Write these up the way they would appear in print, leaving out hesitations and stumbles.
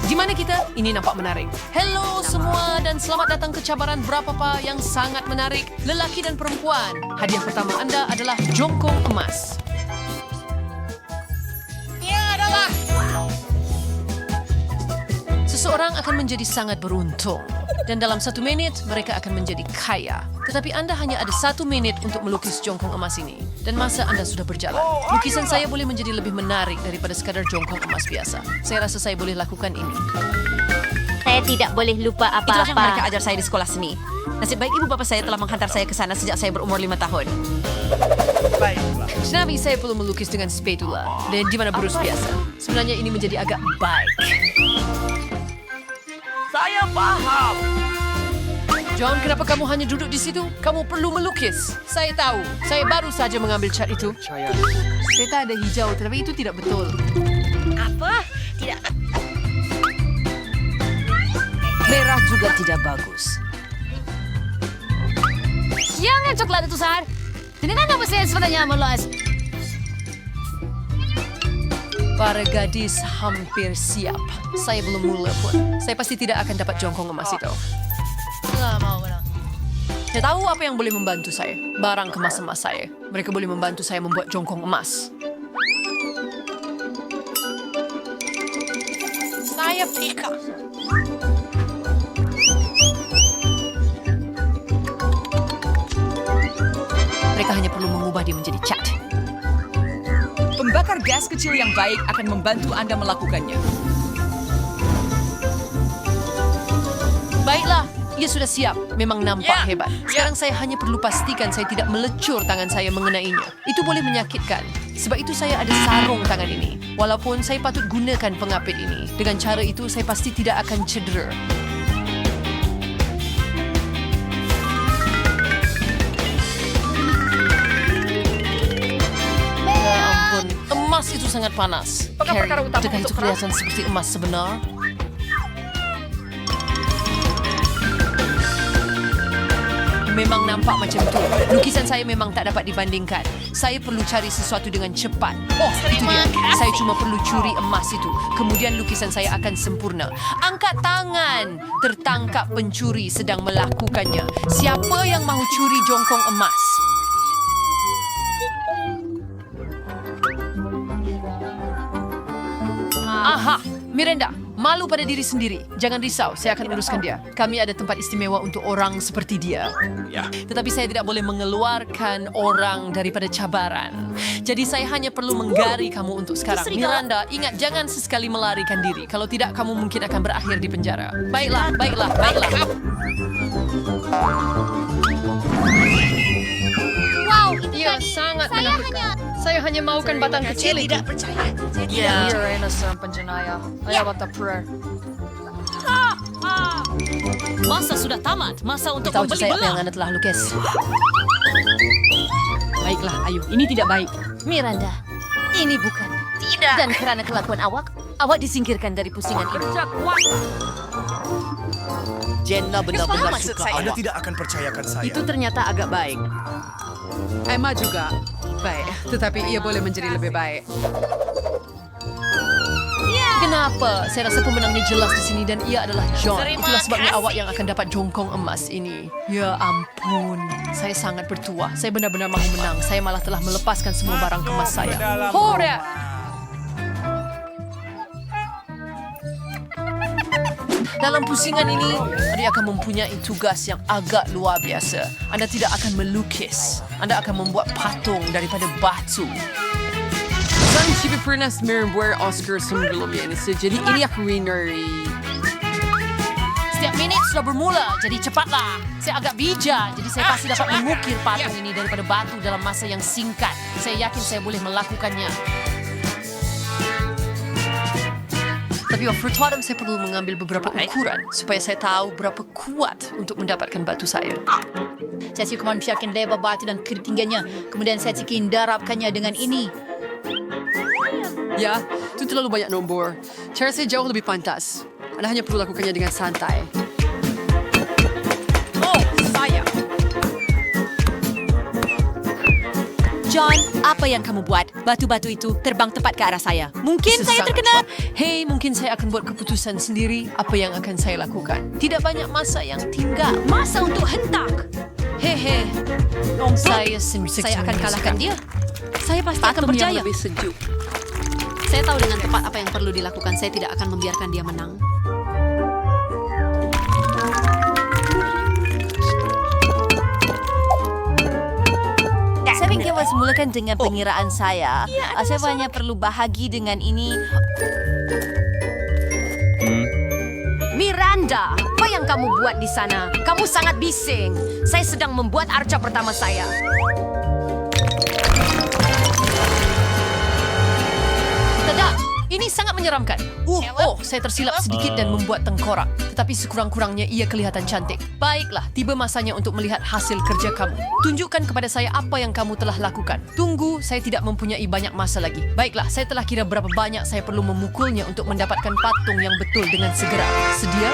Di mana kita? Ini nampak menarik. Hello semua dan selamat datang ke cabaran berapa pa yang sangat menarik. Lelaki dan perempuan. Hadiah pertama anda adalah jongkong emas. Seseorang akan menjadi sangat beruntung. Dan dalam 1 menit, mereka akan menjadi kaya. Tetapi Anda hanya ada 1 menit untuk melukis jongkong emas ini. Dan masa Anda sudah berjalan. Lukisan saya boleh menjadi lebih menarik daripada sekadar jongkong emas biasa. Saya rasa saya boleh lakukan ini. Saya tidak boleh lupa Itulah yang mereka apa-apa. ajar saya di sekolah seni. Nasib baik ibu bapa saya telah menghantar saya ke sana sejak saya berumur 5 tahun. Senapi saya perlu melukis dengan spatula. Dan di mana berus biasa. Sebenarnya ini menjadi agak baik. Saya paham. John, kenapa kamu hanya duduk di situ? Kamu perlu melukis. Saya tahu. Saya baru saja mengambil cat itu. Peta ada hijau, tetapi itu tidak betul. Apa? Tidak. Merah juga tidak bagus. Jangan coklat itu, Sar. Dengan apa saya sebenarnya meluas? Para gadis hampir siap. Saya belum mula pun. Saya pasti tidak akan dapat jongkong emas itu. Nggak mau. Saya tahu apa yang boleh membantu saya. Barang kemas emas saya. Mereka boleh membantu saya membuat jongkong emas. Saya pika. Mereka hanya perlu mengubah dia menjadi cat. Pembakar gas kecil yang baik akan membantu Anda melakukannya. Baiklah, ia sudah siap. Memang nampak hebat. Sekarang saya hanya perlu pastikan saya tidak melecur tangan saya mengenainya. Itu boleh menyakitkan. Sebab itu saya ada sarung tangan ini. Walaupun saya patut gunakan pengapit ini. Dengan cara itu saya pasti tidak akan cedera. Ya ampun, emas itu sangat panas. Carrie, adakah itu kelihatan seperti emas sebenar? Memang nampak macam itu. Lukisan saya memang tak dapat dibandingkan. Saya perlu cari sesuatu dengan cepat. Oh, itu dia. Saya cuma perlu curi emas itu. Kemudian lukisan saya akan sempurna. Angkat tangan. Tertangkap pencuri sedang melakukannya. Siapa yang mahu curi jongkong emas? Aha, Miranda. Malu pada diri sendiri. Jangan risau, saya akan uruskan dia. Kami ada tempat istimewa untuk orang seperti dia. Ya. Tetapi saya tidak boleh mengeluarkan orang daripada cabaran. Jadi saya hanya perlu menggari kamu untuk sekarang. Miranda, ingat jangan sesekali melarikan diri. Kalau tidak, kamu mungkin akan berakhir di penjara. Baiklah. Wow, itu Ia tadi. sangat Saya menakutkan. Saya hanya maukan batang kecil itu. Tidak percaya. Ya, seorang penjenayah. Ayah bata prayer. Masa sudah tamat. Masa untuk Tahu membeli saya apa yang belah. anda telah lukis. Baiklah, ayo. Ini tidak baik. Miranda, ini bukan. Tidak. Dan karena kelakuan awak disingkirkan dari pusingan ini. Jenna benar-benar suka Anda awak. tidak akan percayakan saya. Itu ternyata agak baik. Emma juga baik, tetapi ia boleh menjadi lebih baik. Kenapa? Saya rasa pemenangnya jelas di sini dan ia adalah John. Itulah sebabnya awak yang akan dapat jongkong emas ini. Ya ampun, saya sangat bertuah. Saya benar-benar mahu menang. Saya malah telah melepaskan semua barang kemas saya. Hore! Dalam pusingan ini, Anda akan mempunyai tugas yang agak luar biasa. Anda tidak akan melukis. Anda akan membuat patung daripada batu. Saya tidak pernah membuat Oscar sebelumnya, jadi ini aku winnery. Setiap minit sudah bermula, jadi cepatlah. Saya agak bijak, jadi saya pasti dapat mengukir patung ini daripada batu dalam masa yang singkat. Saya yakin saya boleh melakukannya. Tapi waktu Adam saya perlu mengambil beberapa ukuran supaya saya tahu berapa kuat untuk mendapatkan batu saya. Saya cuma biarkan lebar batu dan ketinggiannya. Kemudian saya cikin darabkannya dengan ini. Ya, itu terlalu banyak nombor. Cara saya jauh lebih pantas. Anda hanya perlu lakukannya dengan santai. Oh, saya. John, Apa yang kamu buat? Batu-batu itu terbang tepat ke arah saya. Mungkin saya Sesangat terkena... cepat. Hei, mungkin saya akan buat keputusan sendiri apa yang akan saya lakukan. Tidak banyak masa yang tinggal. Masa untuk hentak. Hehe. Saya sendiri. Saya akan kalahkan dia. Saya pasti akan Patung yang berjaya. lebih sejuk. Saya tahu dengan tepat apa yang perlu dilakukan. Saya tidak akan membiarkan dia menang. Saya ingin memulakan dengan pengiraan saya. Saya hanya perlu bahagi dengan ini. Miranda, apa yang kamu buat di sana? Kamu sangat bising. Saya sedang membuat arca pertama saya. Tidak, ini sangat menyeramkan. Saya tersilap sedikit dan membuat tengkorak. Tetapi sekurang-kurangnya ia kelihatan cantik. Baiklah, tiba masanya untuk melihat hasil kerja kamu. Tunjukkan kepada saya apa yang kamu telah lakukan. Tunggu, saya tidak mempunyai banyak masa lagi. Baiklah, saya telah kira berapa banyak saya perlu memukulnya untuk mendapatkan patung yang betul dengan segera. Sedia?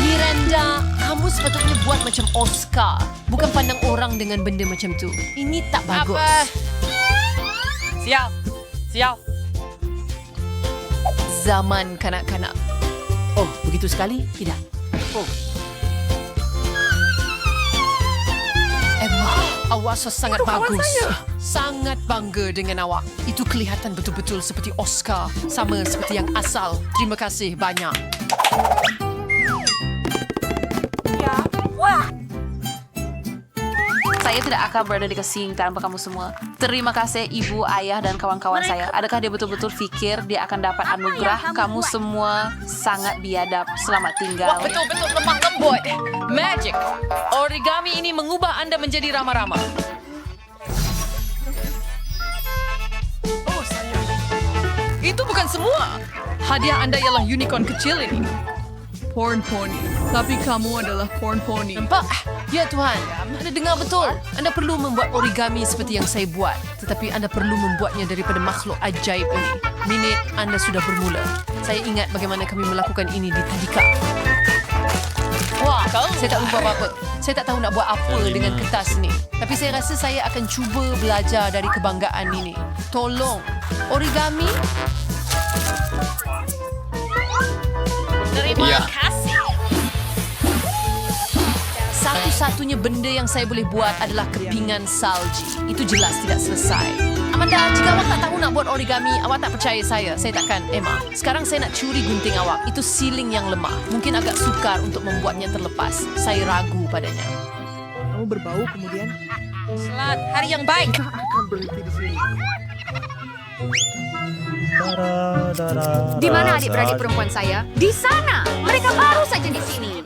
Miranda, kamu sepatutnya buat macam Oscar. Bukan pandang orang dengan benda macam tu. Ini tak bagus. Sial. Sial. Zaman kanak-kanak. Oh, begitu sekali? Tidak. Emma, awak sangat bagus. Sangat bangga dengan awak. Itu kelihatan betul-betul seperti Oscar. Sama seperti yang asal. Terima kasih banyak. Saya tidak akan berada di sini tanpa kamu semua. Terima kasih ibu, ayah, dan kawan-kawan saya. Adakah dia betul-betul pikir dia akan dapat anugerah? Kamu semua sangat biadab. Selamat tinggal. Betul-betul lemah lembut. Magic. Origami ini mengubah Anda menjadi ramah-ramah. Itu bukan semua. Hadiah Anda ialah unicorn kecil ini. Porn pony. Tapi kamu adalah porn pony. Nampak? Ya Tuhan, Anda dengar betul. Anda perlu membuat origami seperti yang saya buat. Tetapi Anda perlu membuatnya daripada makhluk ajaib ini. Minit Anda sudah bermula. Saya ingat bagaimana kami melakukan ini di Tadika. Wah, saya tak lupa apa-apa. Saya tak tahu nak buat apa dengan kertas ni. Tapi saya rasa saya akan cuba belajar dari kebanggaan ini. Tolong, origami. Terima kasih. Satu-satunya benda yang saya boleh buat adalah kepingan salji. Itu jelas tidak selesai. Amanda, jika awak tak tahu nak buat origami, awak tak percaya saya. Saya takkan, Emma. Sekarang saya nak curi gunting awak. Itu siling yang lemah. Mungkin agak sukar untuk membuatnya terlepas. Saya ragu padanya. Kamu berbau kemudian? Selamat hari yang baik. Di mana adik-beradik perempuan saya? Di sana. Mereka baru saja di sini.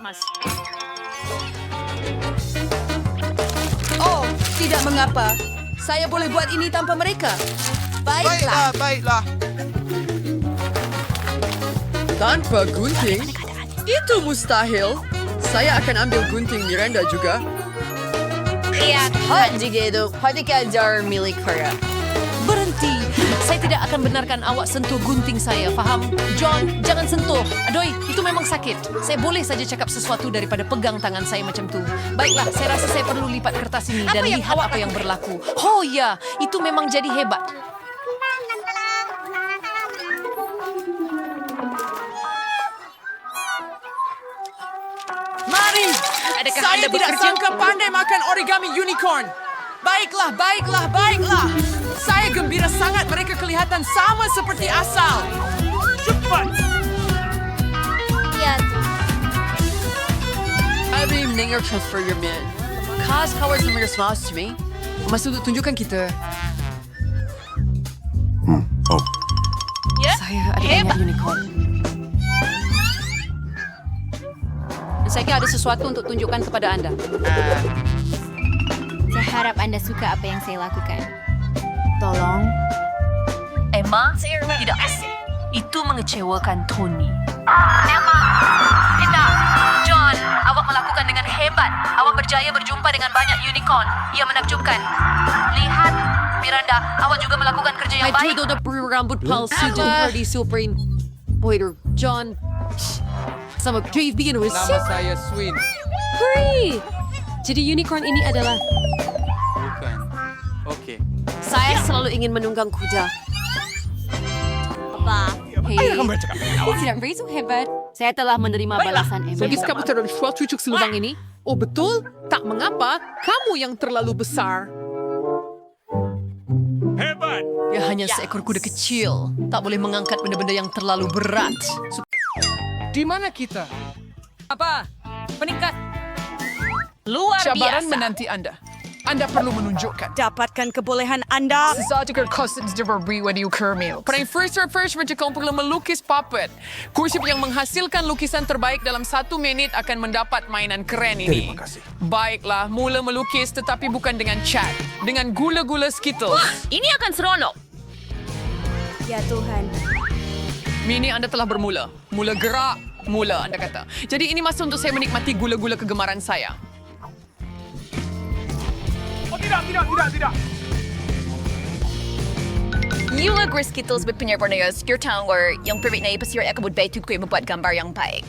Oh, tidak mengapa. Saya boleh buat ini tanpa mereka. Baiklah. Baiklah. Tanpa gunting? Itu mustahil. Saya akan ambil gunting Miranda juga. Jika itu, hatikan jar milik Korea. Berhenti. Saya tidak akan benarkan awak sentuh gunting saya, faham? John, jangan sentuh. Adoy, itu memang sakit. Saya boleh saja cakap sesuatu daripada pegang tangan saya macam tu. Baiklah, saya rasa saya perlu lipat kertas ini dan lihat apa yang berlaku. Oh ya, itu memang jadi hebat. Mari! Adakah Saya Anda tidak bekerja? sangka pandai makan origami unicorn. Baiklah, baiklah, baiklah. Saya gembira sangat mereka kelihatan sama seperti asal. Cepat! Ya, Abi mendengar transfer your man. Kas kawat nomor 11 me. Masuk tunjukkan kita. Saya ada banyak unicorn. Saya ada sesuatu untuk tunjukkan kepada Anda. saya harap Anda suka apa yang saya lakukan. Tolong. Emma, tidak. Itu mengecewakan Tony. Emma, tidak. John, awak melakukan dengan hebat. Awak berjaya berjumpa dengan banyak unicorn. Ia menakjubkan. Lihat, Miranda, awak juga melakukan kerja yang baik. Saya rambut palsu dan Hardy Supreme. Waiter, John, Sama Dave bikin Nama resip. saya Swin. Hurry! Jadi unicorn ini adalah... Bukan. Oke. Saya selalu ingin menunggang kuda. Hei, tidak begitu hebat. Saya telah menerima balasan Ember. Bagi kamu terlalu cucuk selubang ini? Oh betul? Tak mengapa, kamu yang terlalu besar. Hebat! Dia hanya seekor kuda kecil. Tak boleh mengangkat benda-benda yang terlalu berat. Di mana kita? Apa? Meningkat. Luar Cabaran biasa. menanti Anda. Anda perlu menunjukkan. Dapatkan kebolehan Anda. Sesuatu kekosong diberi wadih kermil. Pada first macam kamu perlu melukis puppet. Kursi yang menghasilkan lukisan terbaik dalam 1 minit akan mendapat mainan keren ini. Terima kasih. Baiklah, mula melukis tetapi bukan dengan cat. Dengan gula-gula Skittles. Ini akan seronok. Ya Tuhan. Mini, Anda telah bermula. Mula gerak, mula Anda kata. Jadi ini masa untuk saya menikmati gula-gula kegemaran saya. Oh, tidak. You agree Skittles with Pinyar Borneos, your town where yung pirit na ipasir ako would bay to ko membuat gambar yang baik.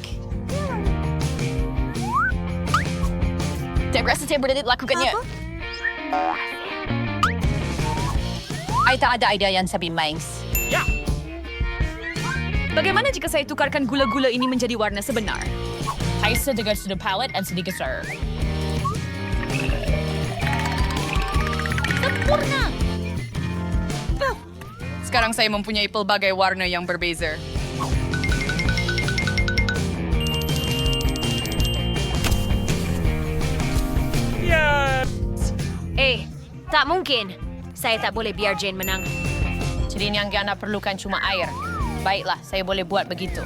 Tegra sa table na lakukan niya. Ay, tak ada idea yan sabi Mangs. Bagaimana jika saya tukarkan gula-gula ini menjadi warna sebenar? Ay sedikit sudah palette and sedikit sir. Sekarang saya mempunyai pelbagai warna yang berbeza. Tak mungkin. Saya tak boleh biar Jane menang. Jadi yang Gana perlukan cuma air. Baiklah, saya boleh buat begitu.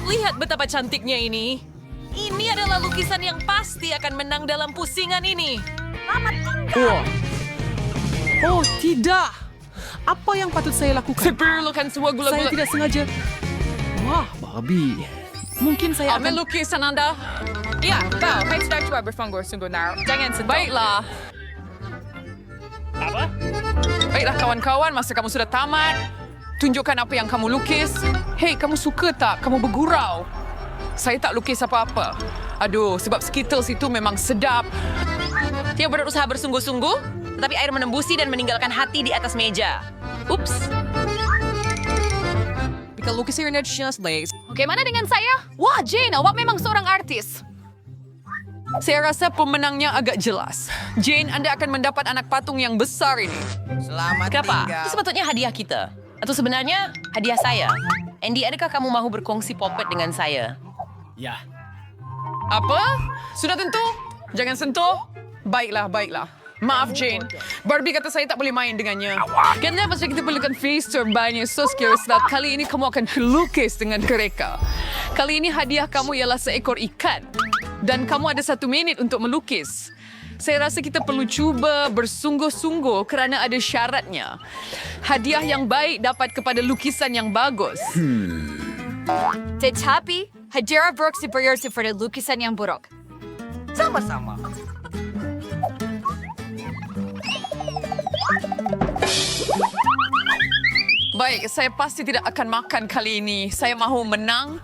Lihat betapa cantiknya ini. Ini adalah lukisan yang pasti akan menang dalam pusingan ini. Oh, tidak. Apa yang patut saya lakukan? Saya perlukan semua Saya gula-gula. tidak sengaja. Wah, Barbie. mungkin saya Ambil akan... lukisan Anda. Ya, kau. Hai sudah coba berfunggur sungguh nar. Jangan sentuh. Baiklah. Apa? Baiklah kawan-kawan, masa kamu sudah tamat. Tunjukkan apa yang kamu lukis. Hei, kamu suka tak? Kamu bergurau. Saya tak lukis apa-apa. Aduh, sebab Skittles itu memang sedap. Dia berusaha bersungguh-sungguh, tetapi air menembusi dan meninggalkan hati di atas meja. Ups. Jika lukisannya Lace. Bagaimana dengan saya? Wah, Jane, awak memang seorang artis. Saya rasa pemenangnya agak jelas. Jane, Anda akan mendapat anak patung yang besar ini. Kenapa? Itu sepatutnya hadiah kita. Atau sebenarnya hadiah saya. Andy, adakah kamu mahu berkongsi puppet dengan saya? Ya. Apa? Sudah tentu? Jangan sentuh? Baiklah. Maaf, Jane. Barbie kata saya tak boleh main dengannya. Kenapa masa kita perlukan face terbanyak so scared sebab kali ini kamu akan lukis dengan mereka. Kali ini hadiah kamu ialah seekor ikan. Dan kamu ada 1 minit untuk melukis. Saya rasa kita perlu cuba bersungguh-sungguh kerana ada syaratnya. Hadiah yang baik dapat kepada lukisan yang bagus. Tetapi, hadiah Brooke superior pada lukisan yang buruk. Sama-sama. Baik, saya pasti tidak akan makan kali ini. Saya mahu menang.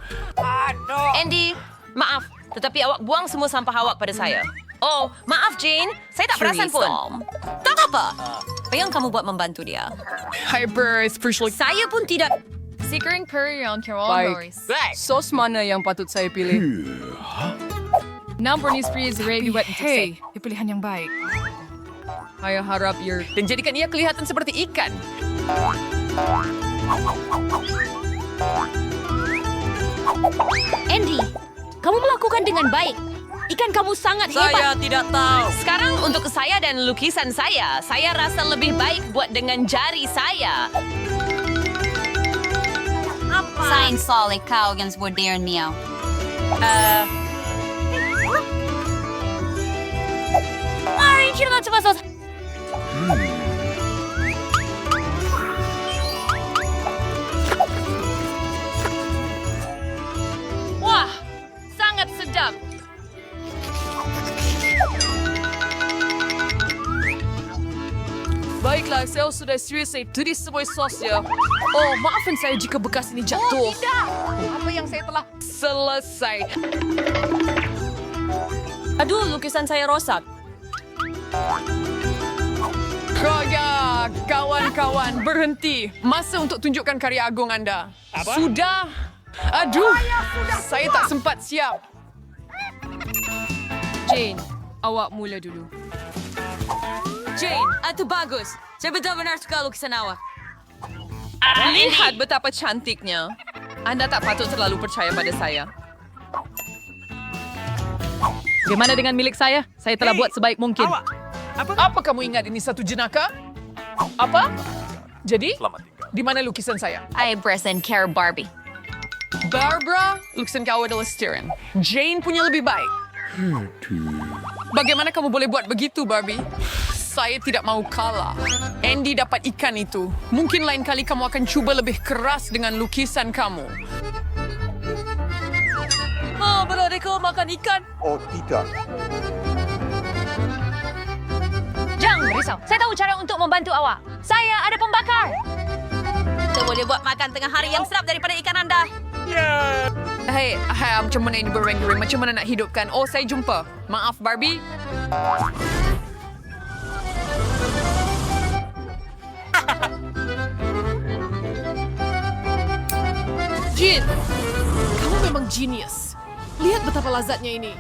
Andy, maaf. Tetapi awak buang semua sampah awak pada saya. Oh, maaf Jane. Saya tak perasan pun. Tak apa. Apa yang kamu buat membantu dia? Hyper especially. Saya pun tidak. Seekering peri yang Carol Baik. Sos mana yang patut saya pilih? Number news free is ready wet untuk Hey. saya. Pilihan yang baik. Saya harap dan jadikan ia kelihatan seperti ikan. Andy, kamu melakukan dengan baik. Ikan kamu sangat hebat. tidak tahu. Sekarang untuk saya dan lukisan saya rasa lebih baik buat dengan jari saya. Sain solid kau yang sebut Darren Meow. Mari kita coba sos. Wah, sangat sedap. Baiklah, saya sudah serius. Saya tulis semua sosnya. Oh, maafkan saya jika bekas ini jatuh. Oh, tidak. Apa yang saya telah selesai. Aduh, lukisan saya rosak. Kaya, kawan-kawan, berhenti. Masa untuk tunjukkan karya agung anda. Sudah. Aduh, saya tak sempat siap. Jane, awak mula dulu. Jane, itu bagus. Saya benar-benar suka lukisan awak. Lihat betapa cantiknya. Anda tak patut terlalu percaya pada saya. Bagaimana dengan milik saya? Saya telah buat sebaik mungkin. Apa kamu ingat ini satu jenaka? Apa? Jadi, di mana lukisan saya? I present care Barbie. Barbara, lukisan kau adalah Steven. Jane punya lebih baik. Bagaimana kamu boleh buat begitu, Barbie? Saya tidak mau kalah. Andy dapat ikan itu. Mungkin lain kali kamu akan cuba lebih keras dengan lukisan kamu. Oh, berada kau makan ikan? Oh, tidak. Jangan risau. Saya tahu cara untuk membantu awak. Saya ada pembakar. Kita boleh buat makan tengah hari yang sedap daripada ikan anda. Hei, macam mana ini goreng-goreng? Macam mana nak hidupkan? Oh, saya jumpa. Maaf, Barbie. Jin, kamu memang genius. Lihat betapa lazatnya ini.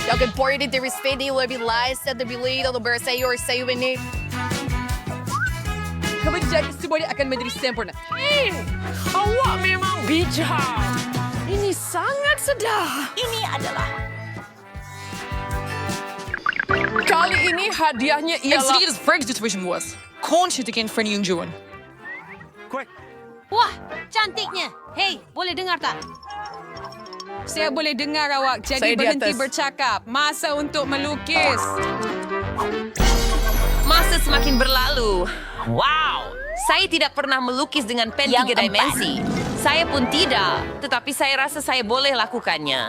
Jag kan på det där spänning och vi läser det blir det bara säger ini. Kemudian semuanya akan menjadi sempurna. Awak memang bijak. Ini sangat sedap. Ini adalah Kali ini hadiahnya ialah... Frank's situation was. Konstituken för Nyungjuan. wah, cantiknya. Hei, boleh dengar tak? Saya boleh dengar awak, jadi Saya di berhenti atas. bercakap. Masa untuk melukis. Masa semakin berlalu. Wow. Saya tidak pernah melukis dengan pen Yang 3 dimensi. Saya pun tidak. Tetapi saya rasa saya boleh lakukannya.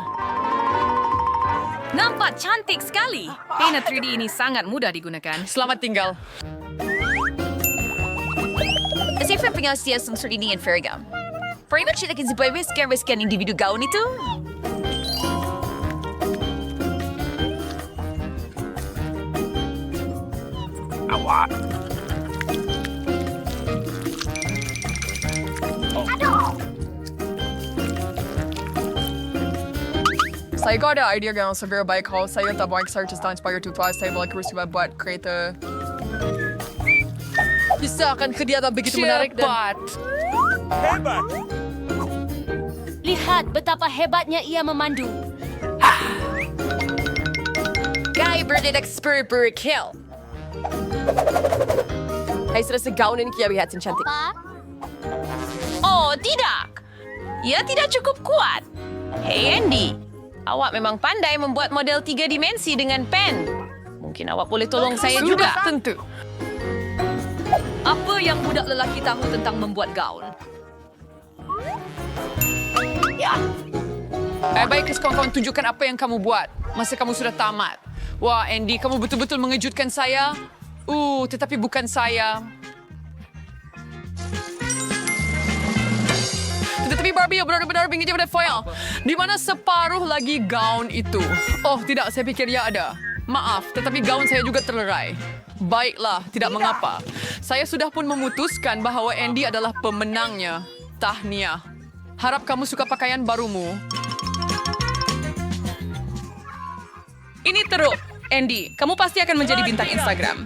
Nampak cantik sekali. Pena 3D ini sangat mudah digunakan. Selamat tinggal. Kasi for pengasya sa sarili ng Fergam. Pwede ba siya si Boy Whisker individu gaon ito? Saya ko ada idea yang severe baik kalau saya tak baik search dan inspire to try saya boleh terus coba buat kereta. Bisa akan kegiatan begitu menarik dan... Lihat betapa hebatnya ia memandu. Guy Bernard expert per kill. Ay, sudah segaon ini kaya lihat yang cantik. Oh, tidak. Ia tidak cukup kuat. Hey, Andy. Awak memang pandai membuat model 3 dimensi dengan pen. Mungkin awak boleh tolong saya juga. Tentu. Apa yang budak lelaki tahu tentang membuat gaun? Baik, kawan-kawan, tunjukkan apa yang kamu buat masa kamu sudah tamat. Wah, Andy, kamu betul-betul mengejutkan saya. Tetapi bukan saya. Tetapi Barbie yang benar-benar mengejar pada foil. Di mana separuh lagi gaun itu? Oh, tidak, saya pikir ya ada. Maaf, tetapi gaun saya juga terlerai. Baiklah, tidak mengapa. Saya sudah pun memutuskan bahawa Andy adalah pemenangnya. Tahniah. Harap kamu suka pakaian barumu. Ini teruk. Andy, kamu pasti akan menjadi bintang Instagram.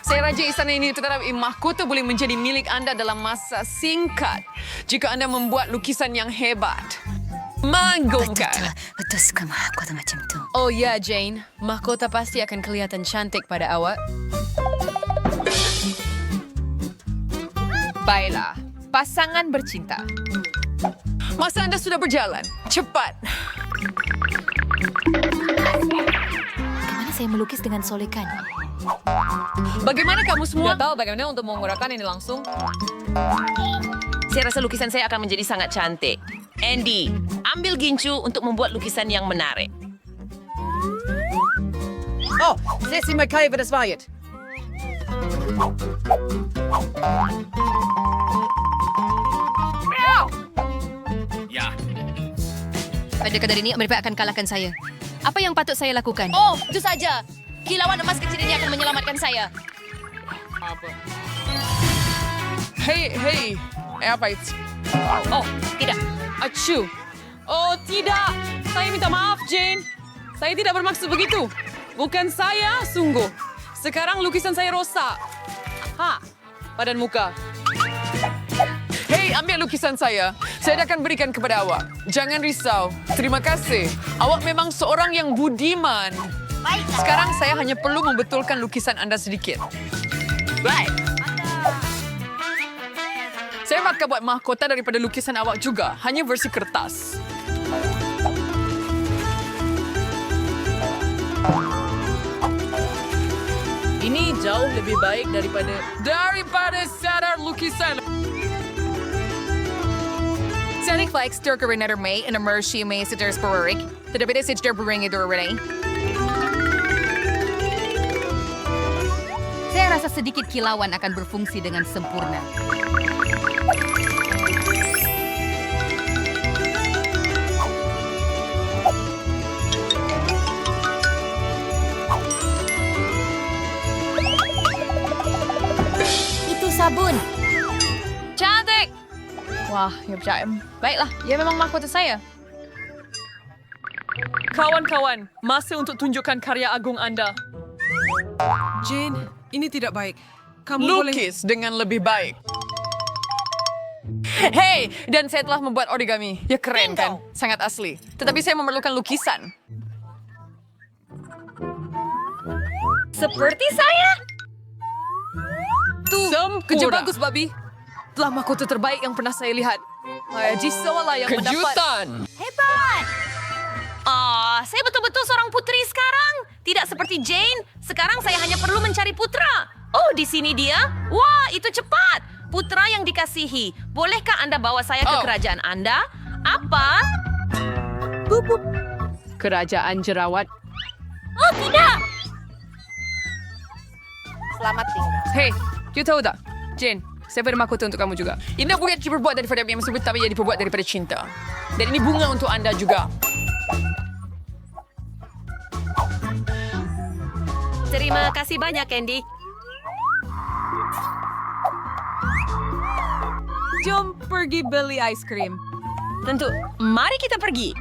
Saya raja istana ini, tetapi mahkota boleh menjadi milik anda dalam masa singkat jika anda membuat lukisan yang hebat. Mengagumkan. Betul suka mahkota macam tu. Oh ya, Jane. Mahkota pasti akan kelihatan cantik pada awak. Baiklah, pasangan bercinta. Masa anda sudah berjalan. Cepat. Bagaimana saya melukis dengan solekan? Bagaimana kamu semua? Tidak tahu bagaimana untuk menggunakan ini langsung. Saya rasa lukisan saya akan menjadi sangat cantik. Andy, ambil gincu untuk membuat lukisan yang menarik. Oh, Sesi Mackay Vedasvayat. Ya. Pada kadar ini, mereka akan kalahkan saya. Apa yang patut saya lakukan? Oh, itu saja. Kilauan emas kecil ini akan menyelamatkan saya. Hey, apa itu? Oh, tidak. Acu. Oh, tidak. Saya minta maaf, Jane. Saya tidak bermaksud begitu. Bukan saya, sungguh. Sekarang lukisan saya rosak. Badan muka. Hei, ambil lukisan saya. Saya akan berikan kepada awak. Jangan risau. Terima kasih. Awak memang seorang yang budiman. Sekarang saya hanya perlu membetulkan lukisan Anda sedikit. Baik. Saya akan buat mahkota daripada lukisan awak juga. Hanya versi kertas. Ini jauh lebih baik Daripada sadar lukisan. Salik Flex Turker Renner May and Emershi May Sitters Perurik. Tetapi dia sitter bering itu Renee. Saya rasa sedikit kilauan akan berfungsi dengan sempurna. Itu sabun. Cantik. Wah, ya percaya. Baiklah, dia memang mahkota saya. Kawan-kawan, masa untuk tunjukkan karya agung Anda. Jane, ini tidak baik. Kamu boleh... Lukis dengan lebih baik. Hey, dan saya telah membuat origami. Ya keren kan? Sangat asli. Tetapi saya memerlukan lukisan. Seperti saya. Sempurna. Kerja bagus, Babi. Telah mahkota terbaik yang pernah saya lihat. Jisoo lah yang mendapat. Kejutan. Saya betul-betul seorang putri sekarang. Tidak seperti Jane. Sekarang saya hanya perlu mencari putra. Oh, di sini dia. Wah, itu cepat. Putra yang dikasihi. Bolehkah Anda bawa saya ke kerajaan Anda? Apa? Kerajaan jerawat. Oh, tidak. Selamat tinggal. Hey, you tahu tak? Jane, saya beri mahkota untuk kamu juga. Ini bukan diperbuat daripada yang sebut, tapi ia diperbuat daripada cinta. Dan ini bunga untuk Anda juga. Terima kasih banyak, Andy. Jom pergi beli ice cream. Tentu. Mari kita pergi.